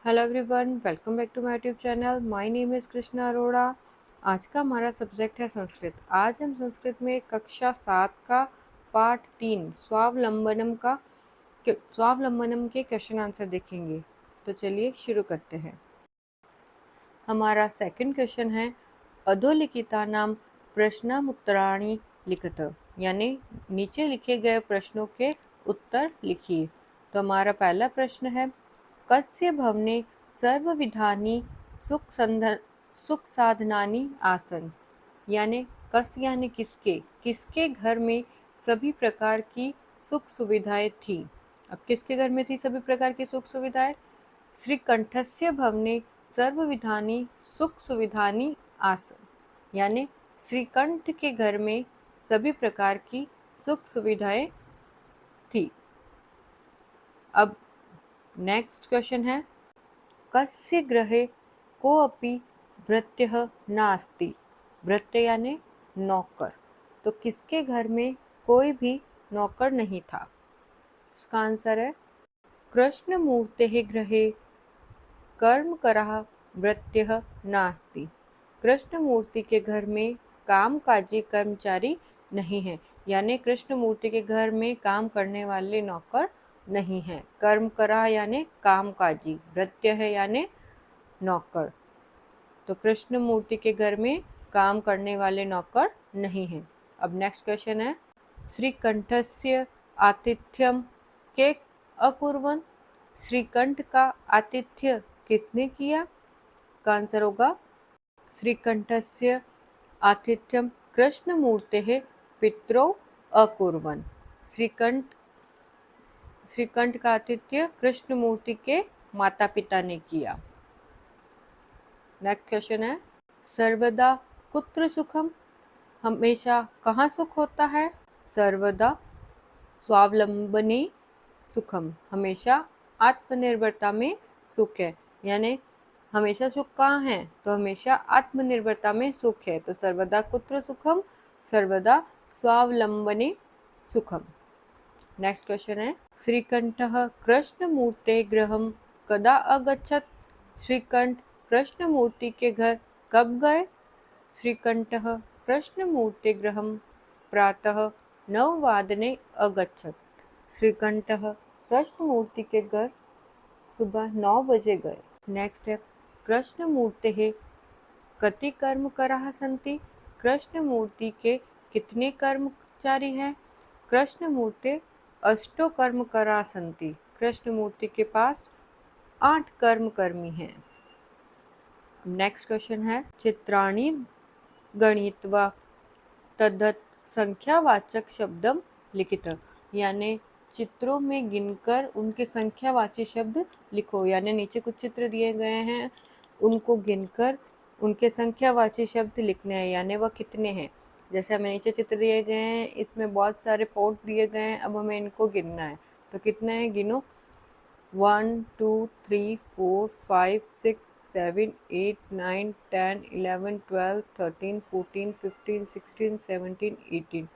Hello everyone, welcome back to my YouTube channel. My name is Krishna Arora. आज का हमारा subject है संस्कृत। आज हम संस्कृत में कक्षा 7 का पाठ 3 स्वावलंबनम के क्वेश्चन आंसर देखेंगे। तो चलिए शुरू करते हैं। हमारा सेकंड क्वेश्चन है अधोलिखिता नाम प्रश्नमुत्तराणि लिखत, यानी नीचे लिखे गए प्रश्नों के उत्तर लिखिए। तो हमारा पहला प्रश्न है कस्य भवने सर्वविधानि सुख साधनानि आसन, यानी कस यानी किसके घर में सभी प्रकार की सुख सुविधाएं थी। अब किसके घर में थी सभी प्रकार की सुख सुविधाएं? श्रीकंठस्य भवने सर्वविधानि सुख सुविधानि आसन, यानी श्रीकंठ के घर में सभी प्रकार की सुख सुविधाएं थी। अब नेक्स्ट क्वेश्चन है कस्य गृहे कोऽपि भृत्यः नास्ति। भृत्य यानी नौकर। तो किसके घर में कोई भी नौकर नहीं था? इसका आंसर है कृष्णमूर्तेः गृहे कर्मकरः भृत्यः नास्ति। कृष्णमूर्ति के घर में कामकाजी कर्मचारी नहीं है, यानी कृष्णमूर्ति के घर में काम करने वाले नौकर नहीं है। कर्मकरा यानी कामकाजी, भृत्य है यानी नौकर। तो कृष्णमूर्ति के घर में काम करने वाले नौकर नहीं हैं। अब नेक्स्ट क्वेश्चन है श्रीकंठस्य आतिथ्यम के अकुर्वन्। श्रीकंठ का आतिथ्य किसने किया? इसका आंसर होगा श्रीकंठस्य आतिथ्यम कृष्णमूर्तेः पितरौ अकुर्वन्। श्रीकंठ का आतिथ्य कृष्णमूर्ति के माता पिता ने किया। नेक्स्ट क्वेश्चन है सर्वदा कुत्र सुखम, हमेशा कहाँ सुख होता है? सर्वदा स्वावलंबने सुखम, हमेशा आत्मनिर्भरता में सुख है। यानी हमेशा सुख कहाँ है? तो हमेशा आत्मनिर्भरता में सुख है। तो सर्वदा कुत्र सुखम, सर्वदा स्वावलंबने सुखम। नेक्स्ट क्वेश्चन है श्रीकंठः कृष्णमूर्ते गृहं कदा अगच्छत्। श्रीकंठ कृष्णमूर्ति के घर कब गए? श्रीकंठः कृष्णमूर्ते गृहं प्रातः 9 अगच्छत्। श्रीकंठः कृष्णमूर्ति के घर सुबह 9 बजे गए। नेक्स्ट है कृष्णमूर्तेः कति कर्मकराः सन्ति। कृष्णमूर्ति के कितने कर्मचारी हैं? कृष्णमूर्ते अष्टो कर्मकराः सन्ति। कृष्णमूर्ति के पास 8 कर्मकर्मी हैं। नेक्स्ट क्वेश्चन है चित्राणि गणित्वा तद्दत् संख्यावाचक शब्दम लिखित, यानी चित्रों में गिनकर उनके संख्यावाची शब्द लिखो। यानी नीचे कुछ चित्र दिए गए हैं, उनको गिनकर उनके संख्यावाची शब्द लिखने हैं, यानी वह कितने हैं। जैसे हमें नीचे चित्र दिए गए हैं, इसमें बहुत सारे पॉट दिए गए हैं, अब हमें इनको गिनना है। तो कितने हैं गिनो? 1 2 3 4 5 6 7 8 9 10 11 12 13 14 15 16 17 18।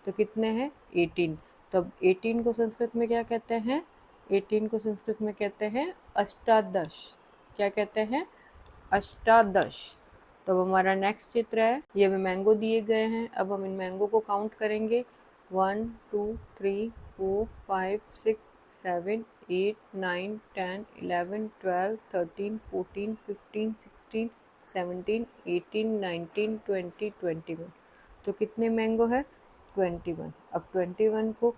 तो कितने हैं? 18। तब 18 को संस्कृत में क्या कहते हैं? 18 को संस्कृत में कहते हैं अष्टादश। क्या कहते हैं? अष्टादश। तो हमारा नेक्स्ट चित्र है, ये भी मैंगो दिए गए हैं। अब हम इन मैंगो को काउंट करेंगे 1 2 3 4 5 6 7 8 9 10 11 12 13 14 15 16 17 18 19 20 21। तो कितने मैंगो है? 21। अब 21 को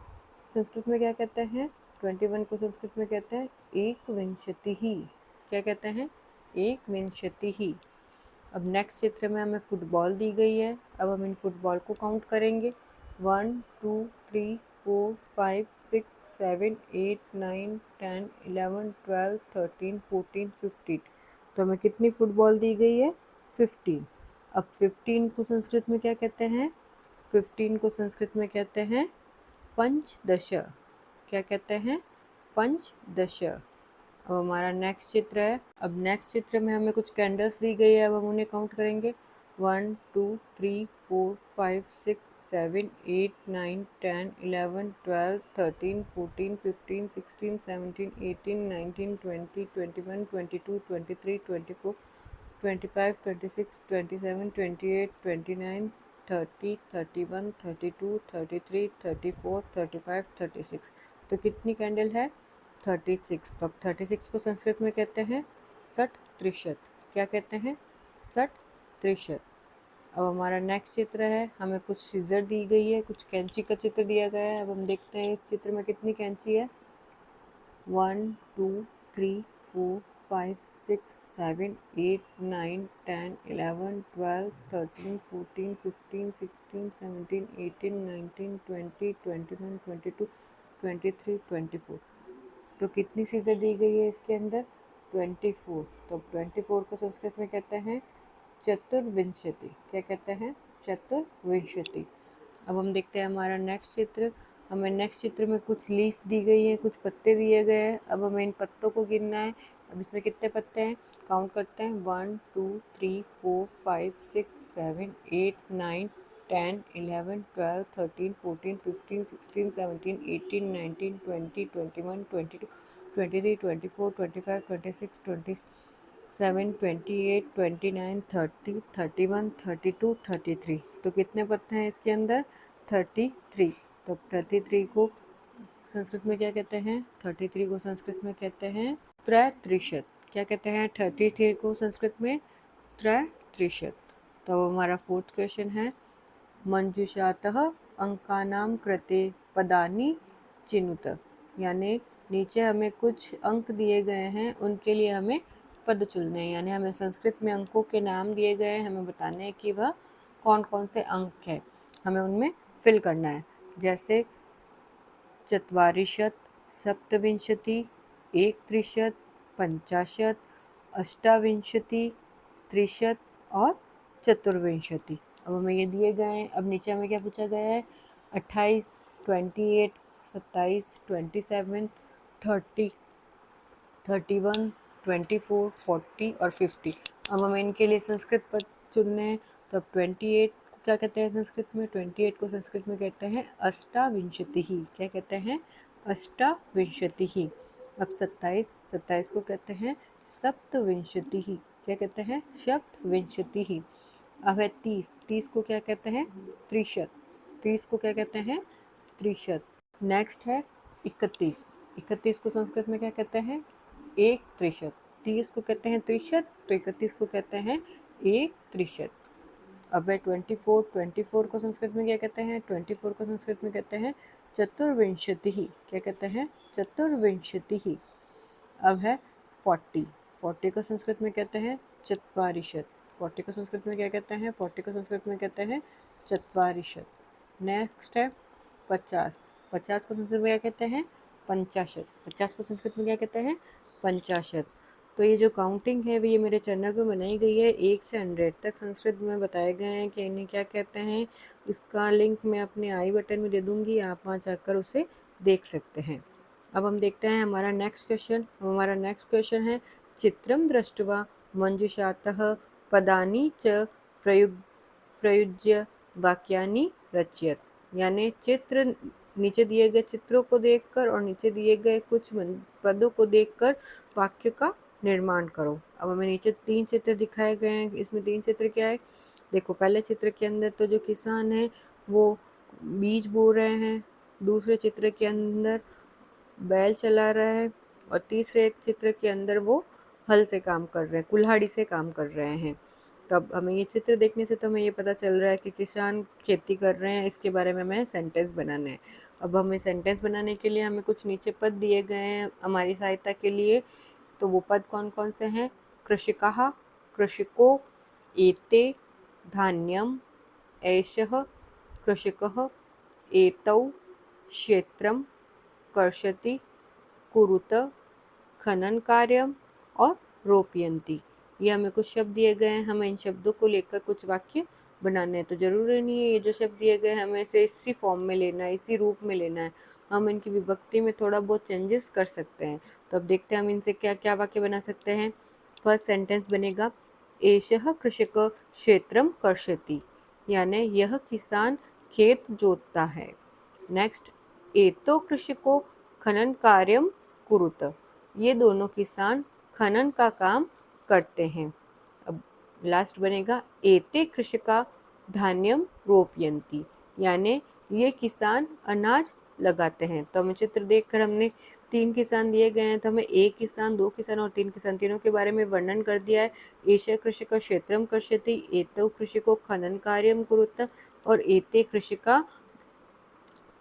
संस्कृत में क्या कहते हैं? 21 को संस्कृत में कहते हैं एक विंशति ही। क्या कहते हैं? एक विंशति ही। अब नेक्स्ट चित्र में हमें फुटबॉल दी गई है। अब हम इन फुटबॉल को काउंट करेंगे 1 2 3 4 5 6 7 8 9 10 11 12 13 14 15। तो हमें कितनी फुटबॉल दी गई है? 15। अब 15 को संस्कृत में क्या कहते हैं? 15 को संस्कृत में कहते हैं पंचदश। क्या कहते हैं? पंचदश। अब हमारा नेक्स्ट चित्र है। अब नेक्स्ट चित्र में हमें कुछ कैंडल्स दी गई है, अब हम उन्हें काउंट करेंगे 1 2 3 4 5 6 7 8 9 10 11 12 13 14 15 16 17 18 19 20 21 22 23 24 25 26 27 28 29 30 31 32 33 34 35 36। तो कितनी कैंडल है? 36। तो अब 36 को संस्कृत में कहते हैं सठ त्रिशत। क्या कहते हैं? सठ त्रिशत। अब हमारा नेक्स्ट चित्र है, हमें कुछ सीजर दी गई है, कुछ कैंची का चित्र दिया गया है। अब हम देखते हैं इस चित्र में कितनी कैंची है। 1 2 3 4 5 6 7 8 9 10 11 12 13 14 15 16 17 18 19 20 21 22 23 24। तो कितनी सीजर दी गई है इसके अंदर? 24। तो 24 को संस्कृत में कहते हैं चतुर्विंशति। क्या कहते हैं? चतुर्विंशति। अब हम देखते हैं हमारा नेक्स्ट चित्र। हमें नेक्स्ट चित्र में कुछ लीफ दी गई है, कुछ पत्ते दिए गए हैं। अब हमें इन पत्तों को गिनना है। अब इसमें कितने पत्ते हैं काउंट करते हैं। 1 2 3 4 5 6 7 8 9 10 11 12 13 14 15 16 17 18 19 20 21 22 23 24 25 26 27 28 29 30 31 32 33। तो कितने पत्ते हैं इसके अंदर? 33। तो 33 को संस्कृत में क्या कहते हैं? 33 को संस्कृत में कहते हैं त्रैत्रिशत। क्या कहते हैं 33 को संस्कृत में? त्रैत्रिशत। तो हमारा फोर्थ क्वेश्चन है मंजुषातः अंकानां कृते पदानि चिनुत। यानी नीचे हमें कुछ अंक दिए गए हैं, उनके लिए हमें पद चुनने हैं। यानी हमें संस्कृत में अंकों के नाम दिए गए हैं, हमें बताने हैं कि वह कौन कौन से अंक हैं, हमें उनमें फिल करना है। जैसे चत्वारिशत, सप्तविंशति, एकत्रिशत, पंचाशत, अष्टाविंशति, त्रिशत और चतुर्विंशति। अब हमें ये दिए गए हैं। अब नीचे हमें क्या पूछा गया है? 28, 28, 27, 27, 30, 31, 24, 40 और 50। अब हमें इनके लिए संस्कृत पद चुनने हैं। तो अब 28 को क्या कहते हैं संस्कृत में? 28 को संस्कृत में कहते हैं अष्टाविंशति ही। क्या कहते हैं? अष्टाविंशति ही। अब 27, 27 को कहते हैं सप्तविंशति ही। क्या कहते हैं? सप्तविंशति ही। अब है 30, 30 को क्या कहते हैं? त्रिशत। 30 को क्या कहते हैं? त्रिशत। नेक्स्ट है 31, 31 को संस्कृत में क्या कहते हैं? एक त्रिशत। 30 को कहते हैं त्रिशत, तो 31 को कहते हैं एक त्रिशत। अब है 24, 24 को संस्कृत में क्या कहते हैं? 24 को संस्कृत में कहते हैं चतुर्विंशति ही। क्या कहते हैं? चतुर्विंशति ही। अब है 40, 40 को संस्कृत में कहते हैं चत्वारिशत। 40 को संस्कृत में क्या कहते हैं? 40 को संस्कृत में कहते हैं चत्वारिशत। नेक्स्ट है 50, 50 को संस्कृत में क्या कहते हैं? पंचाशत। 50 को संस्कृत में क्या कहते हैं? पंचाशत। तो ये जो काउंटिंग है ये मेरे चैनल पे बनाई गई है। 1 से 100 तक संस्कृत में बताए गए हैं कि इन्हें क्या कहते हैं। इसका लिंक मैं अपने आई बटन में दे दूँगी, आप वहाँ जाकर उसे देख सकते हैं। अब हम देखते हैं हमारा नेक्स्ट क्वेश्चन। हमारा नेक्स्ट क्वेश्चन है चित्रम दृष्ट्वा मंजुषातः पदानि च प्रयुज्य वाक्यानि रचयत। यानी चित्र, नीचे दिए गए चित्रों को देखकर और नीचे दिए गए कुछ पदों को देखकर वाक्य का निर्माण करो। अब हमें नीचे 3 चित्र दिखाए गए हैं। इसमें 3 चित्र क्या है? देखो, पहले चित्र के अंदर तो जो किसान है वो बीज बो रहे हैं, दूसरे चित्र के अंदर बैल चला रहा है और तीसरे एक चित्र के अंदर वो हल से काम कर रहे हैं, कुल्हाड़ी से काम कर रहे हैं। तब हमें ये चित्र देखने से तो हमें ये पता चल रहा है कि किसान खेती कर रहे हैं। इसके बारे में हमें सेंटेंस बनाना है। अब हमें सेंटेंस बनाने के लिए हमें कुछ नीचे पद दिए गए हैं हमारी सहायता के लिए। तो वो पद कौन कौन से हैं? कृषिकः, कृषिको, एते, धान्यम, एषः कृषिकः, एतौ क्षेत्रम कर्षति, कुरुत, खनन कार्यम और रोपयंती। ये हमें कुछ शब्द दिए गए हैं, हमें इन शब्दों को लेकर कुछ वाक्य बनाने हैं। तो ज़रूरी नहीं है ये जो शब्द दिए गए हैं हमें इसे इसी फॉर्म में लेना है, इसी रूप में लेना है। हम इनकी विभक्ति में थोड़ा बहुत चेंजेस कर सकते हैं। तो अब देखते हैं हम इनसे क्या क्या वाक्य बना सकते हैं। फर्स्ट सेंटेंस बनेगा एषः कृषक क्षेत्रम कर्षति, यानी यह किसान खेत जोतता है। नेक्स्ट, एतो कृषिको खनन कार्यम कुरुत, ये दोनों किसान खनन का काम करते हैं। अब लास्ट बनेगा एते कृषिका धान्यम रोपयंती, यानी ये किसान अनाज लगाते हैं। तो हमें चित्र देखकर हमने 3 किसान दिए गए हैं, तो हमें 1 किसान, 2 किसान और 3 किसान तीनों के बारे में वर्णन कर दिया है। एष कृषिका क्षेत्रम कर्षति, एतौ कृषिको खनन कार्यम कुरुत और एते कृषिका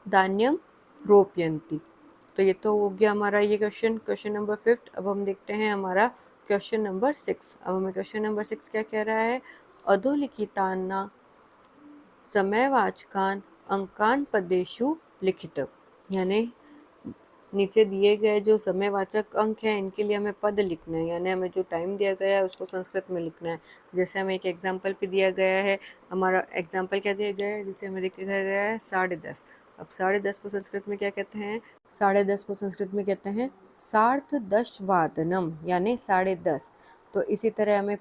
धान्यम रोपयंती। तो ये तो हो गया हमारा ये क्वेश्चन नंबर 5। अब हम देखते हैं हमारा क्वेश्चन नंबर 6। अब हमें क्वेश्चन नंबर 6 क्या कह रहा है? अधोलिखिताना समयवाचकान अंकान पदेषु लिखित, यानी नीचे दिए गए जो समयवाचक अंक हैं इनके लिए हमें पद लिखना है, यानी हमें जो टाइम दिया गया है उसको संस्कृत में लिखना है। जैसे हमें एक एग्जाम्पल भी दिया गया है, हमारा एग्जाम्पल क्या दिया गया है, जिसे हमें लिखा गया है 10:30। अब 10:30 को संस्कृत में क्या कहते हैं? 10:30 को संस्कृत में कहते हैं सार्धदशवादनम, यानी 10:30। तो इसी तरह हमें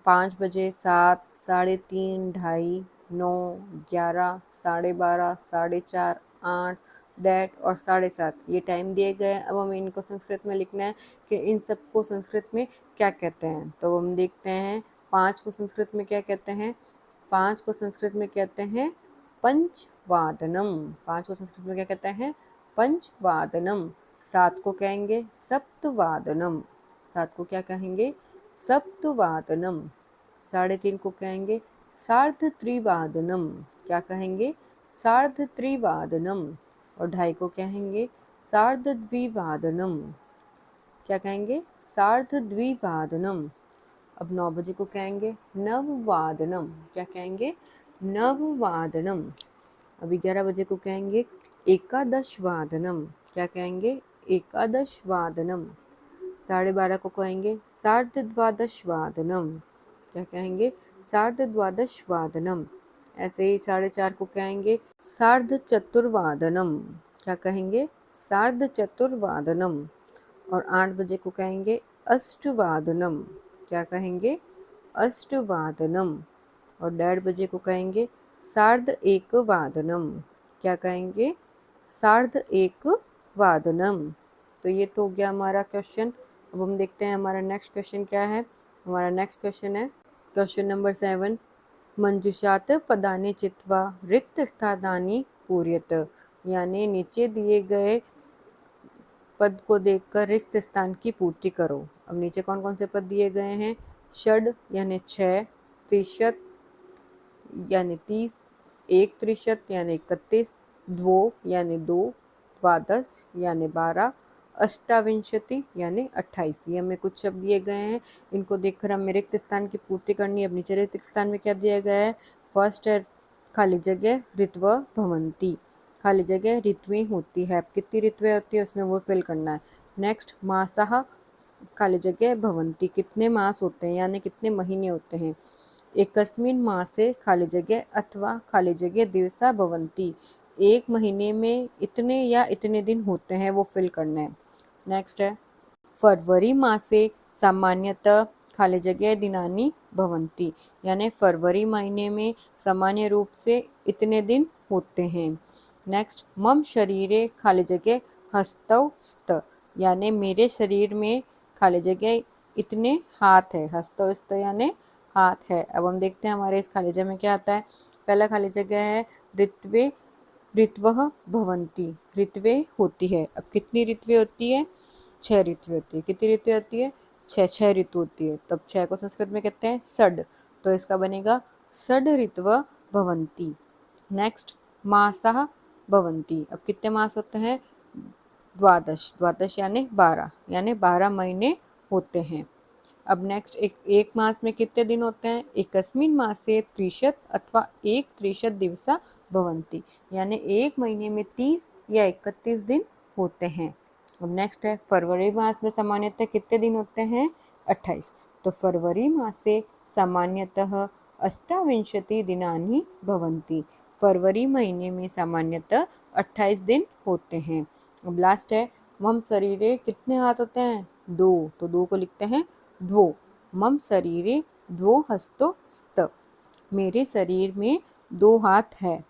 5 बजे, 7, 3:30, 2:30, 9, 11, 12:30, 4:30, 8, डेट और 7:30 ये टाइम दिए गए हैं। अब हमें इनको संस्कृत में लिखना है कि इन सबको संस्कृत में क्या कहते हैं। तो हम देखते हैं 5 को संस्कृत में क्या कहते हैं? 5 को संस्कृत में कहते हैं पंचवादनम। 5 को संस्कृत में क्या कहते हैं? पंचवादनम। 7 को कहेंगे सप्तवादनम। 7 को क्या कहेंगे? सप्तवादनम। 3:30 को कहेंगे सार्धत्रिवादनम। क्या कहेंगे? सार्धत्रिवादनम। और 2:30 को कहेंगे सार्धद्विवादनम। क्या कहेंगे? सार्धद्विवादनम। अब 9 बजे को कहेंगे नववादनम। क्या कहेंगे? नववादनम। अब 11 बजे को कहेंगे एकादशवादनम। क्या कहेंगे? एकादशवादनम। 12:30 को कहेंगे सार्धद्वादशवादनम। क्या कहेंगे? सार्धद्वादशवादनम। ऐसे ही 4:30 को कहेंगे सार्धचतुर्वादनम। क्या कहेंगे? सार्धचतुर्वादनम। और 8 बजे को कहेंगे अष्टवादनम। क्या कहेंगे? अष्टवादनम। और 1:30 को कहेंगे सार्ध एक वादनम। क्या कहेंगे? सार्ध एक वादनम। तो ये तो हो गया हमारा क्वेश्चन। अब हम देखते हैं हमारा नेक्स्ट क्वेश्चन क्या है। हमारा नेक्स्ट क्वेश्चन है क्वेश्चन नंबर 7। मंजुषात पदानि चित्वा रिक्त स्थानानि पूर्यत, यानी नीचे दिए गए पद को देखकर रिक्त स्थान की पूर्ति करो। अब नीचे कौन कौन से पद दिए गए हैं? षड यानी 6, त्रिशत यानी 30, एक त्रिशत यानी 31, द्वो यानी 2, द्वादश यानी 12, अष्टाविंशति यानी 28। ये हमें कुछ शब्द दिए गए हैं, इनको देखकर हमें रिक्त स्थान की पूर्ति करनी है। अब नीचे रिक्त स्थान में क्या दिया गया है? फर्स्ट है खाली जगह ऋत्व भवंती, खाली जगह ऋतुएं होती है। अब कितनी ऋतुएं होती है उसमें वो फिल करना है। नेक्स्ट मासः खाली जगह भवंती, कितने मास होते हैं यानी कितने महीने होते हैं। एकस्मिन् मासे खाली जगह अथवा खाली जगह दिवसा भवंती, एक महीने में इतने या इतने दिन होते हैं वो फिल करना है। नेक्स्ट है फरवरी मासे सामान्यतः खाली जगह दिनानि भवंती, यानी फरवरी महीने में सामान्य रूप से इतने दिन होते हैं। नेक्स्ट मम शरीरे खाली जगह हस्तौ स्त, यानी मेरे शरीर में खाली जगह इतने हाथ है। हस्तौ स्त यानी हाथ है। अब हम देखते हैं हमारे इस खाली जगह में क्या आता है। पहला खाली जगह है ऋत्वे ऋत्वः भवंती, ऋत्वे होती है। अब कितनी ऋत्वे होती है? 6 ऋतु होती है। कितनी ऋतु होती है? 6 ऋतु होती है। तब 6 को संस्कृत में कहते हैं षड, तो इसका बनेगा षड ऋतव भवंती। नेक्स्ट मासः भवंती, अब कितने मास होते हैं? द्वादश, द्वादश यानी 12, यानी 12 महीने होते हैं। अब नेक्स्ट एक मास में कितने दिन होते हैं? एकस्मिन् मासे त्रिशत अथवा एक त्रिशत दिवसा भवंती, यानी एक महीने में 30 या 31 दिन होते हैं। अब नेक्स्ट है फरवरी मास में सामान्यतः कितने दिन होते हैं? 28। तो फरवरी मासे सामान्यतः अष्टाविंशति दिनानि भवन्ति, फरवरी महीने में सामान्यतः 28 दिन होते हैं। अब लास्ट है मम शरीरे कितने हाथ होते हैं? 2, तो 2 को लिखते हैं द्वो। मम शरीरे द्वो हस्तो स्त, मेरे शरीर में 2 हाथ है।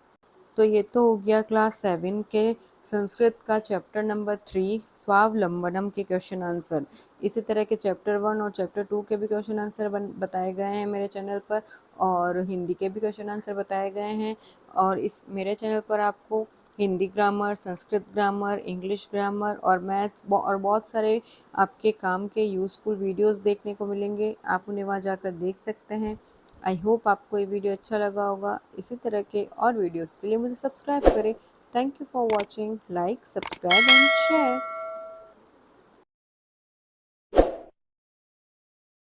तो ये तो हो गया क्लास 7 के संस्कृत का चैप्टर नंबर 3 स्वावलंबनम के क्वेश्चन आंसर। इसी तरह के चैप्टर 1 और चैप्टर 2 के भी क्वेश्चन आंसर बताए गए हैं मेरे चैनल पर, और हिंदी के भी क्वेश्चन आंसर बताए गए हैं। और इस मेरे चैनल पर आपको Hindi grammar, Sanskrit grammar, English grammar और मैथ्स और बहुत सारे आपके काम के यूज़फुल वीडियोस देखने को मिलेंगे। आप उन्हें वहाँ जाकर देख सकते हैं। आई होप आपको ये वीडियो अच्छा लगा होगा। इसी तरह के और वीडियोस के लिए मुझे सब्सक्राइब करें। Thank you for watching. Like, subscribe and share.